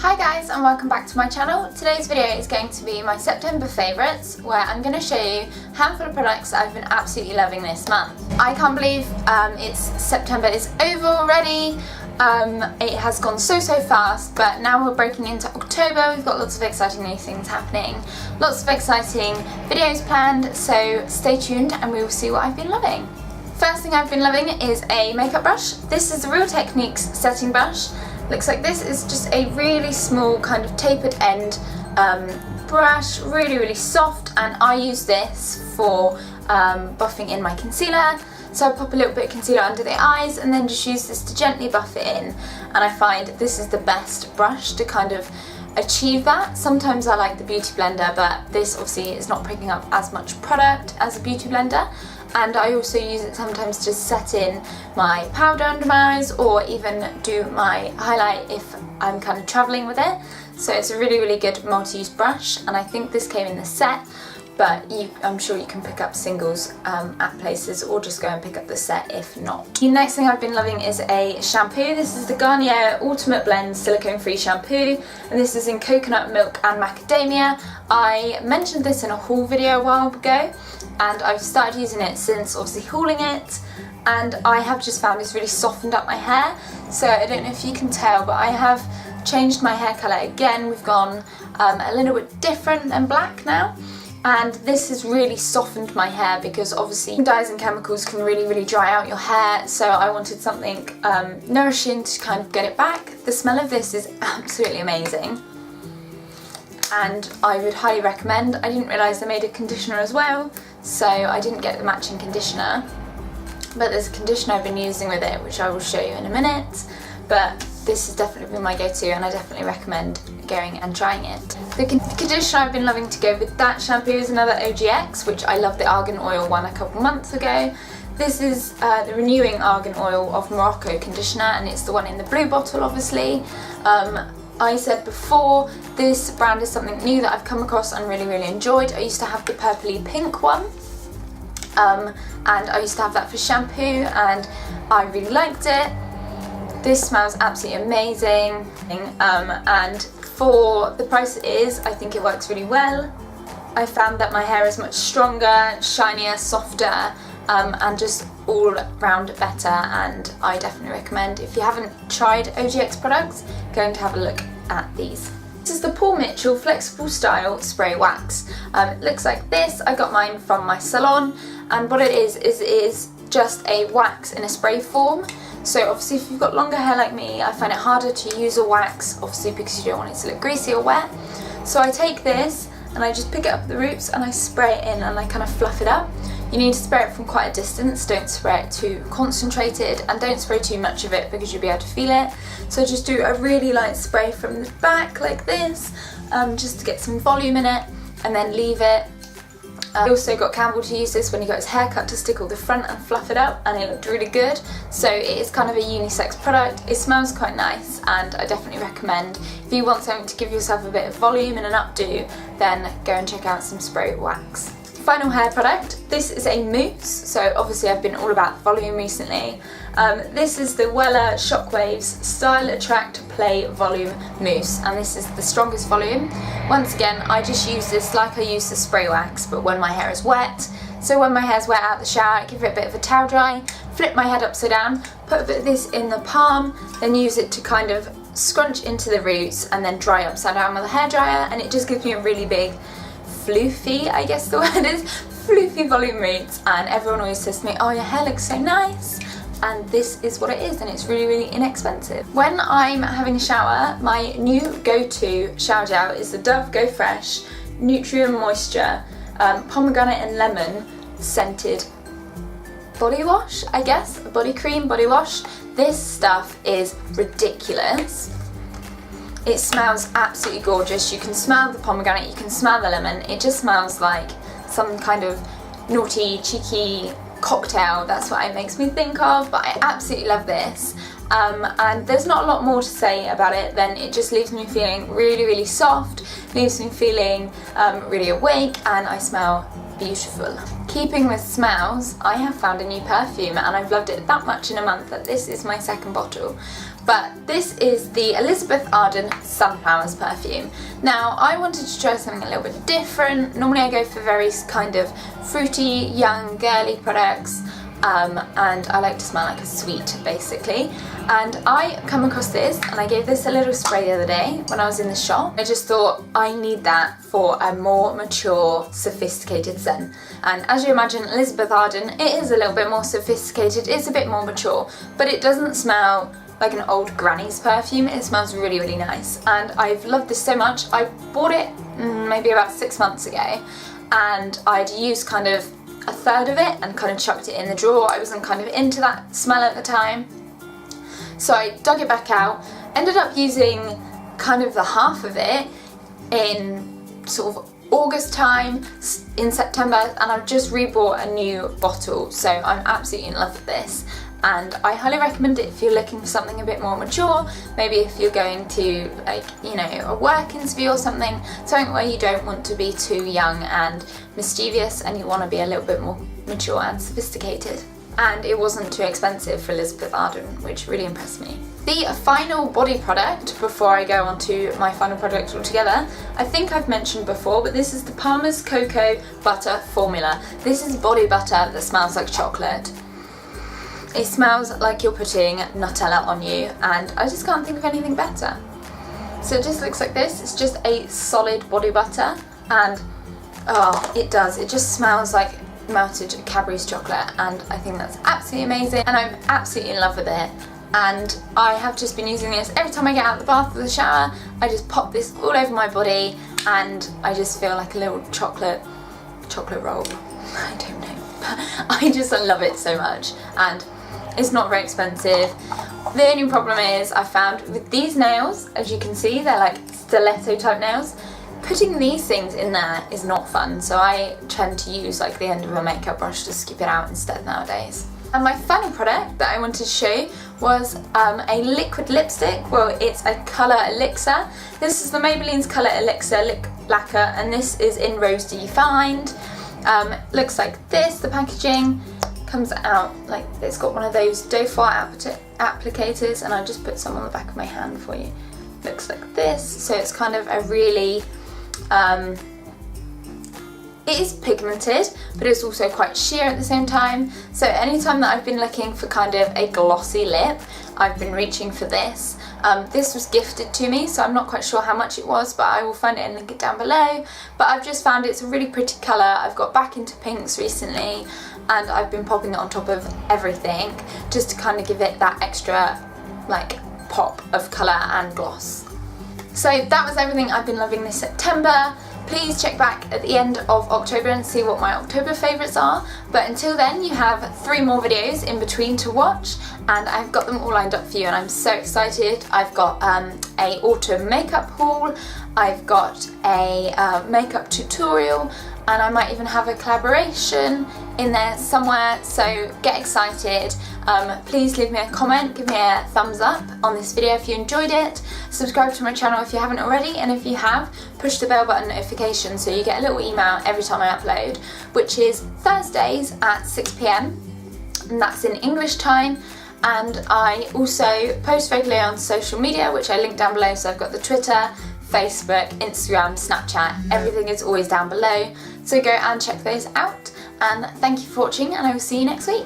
Hi guys and welcome back to my channel. Today's video is going to be my September favourites, where I'm going to show you a handful of products that I've been absolutely loving this month. I can't believe September is over already. It has gone so fast, but now we're breaking into October. We've got lots of exciting new things happening, lots of exciting videos planned, so stay tuned and we will see what I've been loving. First thing I've been loving is a makeup brush. This is the Real Techniques setting brush. Looks like this is just a really small kind of tapered end brush, really soft, and I use this for buffing in my concealer. So I pop a little bit of concealer under the eyes and then just use this to gently buff it in, and I find this is the best brush to kind of achieve that. Sometimes I like the beauty blender, but this obviously is not picking up as much product as a beauty blender. And I also use it sometimes to set in my powder under my eyes, or even do my highlight if I'm kind of travelling with it. So it's a really good multi-use brush, and I think this came in the set, but I'm sure you can pick up singles at places, or just go and pick up the set if not. The next thing I've been loving is a shampoo. This is the Garnier Ultimate Blend Silicone Free Shampoo, and this is in coconut milk and macadamia. I mentioned this in a haul video a while ago, and I've started using it since obviously hauling it, and I have just found it's really softened up my hair. So I don't know if you can tell, but I have changed my hair colour again. We've gone a little bit different than black now, and this has really softened my hair because obviously dyes and chemicals can really dry out your hair, so I wanted something nourishing to kind of get it back. The smell of this is absolutely amazing, and I would highly recommend. I didn't realise they made a conditioner as well, so I didn't get the matching conditioner, but there's a conditioner I've been using with it which I will show you in a minute, but this has definitely been my go-to and I definitely recommend going and trying it. The conditioner I've been loving to go with that shampoo is another OGX, which I loved the argan oil one a couple months ago. This is the Renewing Argan Oil of Morocco conditioner, and it's the one in the blue bottle obviously. I said before, this brand is something new that I've come across and really enjoyed. I used to have the purpley pink one, and I used to have that for shampoo, and I really liked it. This smells absolutely amazing, and for the price it is, I think it works really well. I found that my hair is much stronger, shinier, softer, and just all round better, and I definitely recommend, if you haven't tried OGX products, go and have a look at these. This is the Paul Mitchell Flexible Style Spray Wax. It looks like this. I got mine from my salon, and what it is just a wax in a spray form. So obviously if you've got longer hair like me, I find it harder to use a wax, obviously because you don't want it to look greasy or wet. So I take this and I just pick it up the roots and I spray it in, and I kind of fluff it up. You need to spray it from quite a distance, don't spray it too concentrated, and don't spray too much of it because you'll be able to feel it. So just do a really light spray from the back like this, just to get some volume in it, and then leave it. I also got Campbell to use this when he got his hair cut, to stickle the front and fluff it up, and it looked really good. So it is kind of a unisex product. It smells quite nice, and I definitely recommend, if you want something to give yourself a bit of volume and an updo, then go and check out some spray wax. Final hair product, this is a mousse. So obviously I've been all about volume recently. This is the Wella Shockwaves Style Attract Play Volume Mousse, and this is the strongest volume. Once again, I just use this like I use the spray wax, but when my hair is wet. So when my hair's wet out the shower, I give it a bit of a towel dry, flip my head upside down, put a bit of this in the palm, then use it to kind of scrunch into the roots and then dry upside down with a hairdryer, and it just gives me a really big floofy, I guess the word is, floofy volume roots, and everyone always says to me, oh, your hair looks so nice, and this is what it is, and it's really inexpensive. When I'm having a shower, my new go-to shower gel is the Dove Go Fresh Nutrient Moisture Pomegranate and Lemon scented body wash, I guess, a body cream, body wash. This stuff is ridiculous. It smells absolutely gorgeous. You can smell the pomegranate, you can smell the lemon. It just smells like some kind of naughty, cheeky cocktail. That's what it makes me think of, but I absolutely love this. And there's not a lot more to say about it than it just leaves me feeling really soft, leaves me feeling really awake, and I smell beautiful. Keeping with smells, I have found a new perfume, and I've loved it that much in a month that this is my second bottle. but this is the Elizabeth Arden Sunflowers perfume. Now, I wanted to try something a little bit different. Normally I go for very kind of fruity, young, girly products, and I like to smell like a sweet, basically. And I come across this, and I gave this a little spray the other day when I was in the shop. I just thought I need that for a more mature, sophisticated scent. And as you imagine, Elizabeth Arden, it is a little bit more sophisticated, it's a bit more mature, but it doesn't smell like an old granny's perfume. It smells really, really nice, and I've loved this so much. I bought it maybe about 6 months ago, and I'd used kind of a third of it and kind of chucked it in the drawer. I wasn't kind of into that smell at the time, so I dug it back out, ended up using kind of the half of it in sort of August time, in September, and I've just rebought a new bottle, so I'm absolutely in love with this. And I highly recommend it if you're looking for something a bit more mature, maybe if you're going to, like, you know, a work interview or something where you don't want to be too young and mischievous and you want to be a little bit more mature and sophisticated. And it wasn't too expensive for Elizabeth Arden, which really impressed me. The final body product, before I go on to my final product altogether, I think I've mentioned before, but this is the Palmer's Cocoa Butter Formula. This is body butter that smells like chocolate. It smells like you're putting Nutella on you, and I just can't think of anything better. So it just looks like this. It's just a solid body butter, and it just smells like melted Cadbury's chocolate, and I think that's absolutely amazing, and I'm absolutely in love with it. And I have just been using this every time I get out of the bath or the shower. I just pop this all over my body, and I just feel like a little chocolate roll. I don't know, but I just love it so much, and it's not very expensive. The only problem is I found with these nails, as you can see, they're like stiletto type nails. Putting these things in there is not fun, so I tend to use like the end of a makeup brush to scoop it out instead nowadays. And my final product that I wanted to show you was a liquid lipstick. Well, it's a colour elixir. This is the Maybelline's Colour Elixir Lip Lacquer, and this is in Rose Defined. Looks like this, the packaging. Comes out like it's got one of those doe foie applicators, and I just put some on the back of my hand for you. Looks like this, so it's kind of a really it is pigmented, but it's also quite sheer at the same time. So anytime that I've been looking for kind of a glossy lip, I've been reaching for this. This was gifted to me, so I'm not quite sure how much it was, but I will find it and link it down below. But I've just found it's a really pretty colour. I've got back into pinks recently, and I've been popping it on top of everything just to kind of give it that extra like pop of colour and gloss. So that was everything I've been loving this September. Please check back at the end of October and see what my October favourites are. But until then, you have 3 more videos in between to watch, and I've got them all lined up for you, and I'm so excited. I've got a autumn makeup haul, I've got a makeup tutorial, and I might even have a collaboration in there somewhere, so get excited. Please leave me a comment, give me a thumbs up on this video if you enjoyed it, subscribe to my channel if you haven't already, and if you have, push the bell button notification so you get a little email every time I upload, which is Thursdays at 6 PM, and that's in English time. And I also post regularly on social media, which I link down below, so I've got the Twitter, Facebook, Instagram, Snapchat, everything is always down below, so go and check those out. And thank you for watching, and I will see you next week.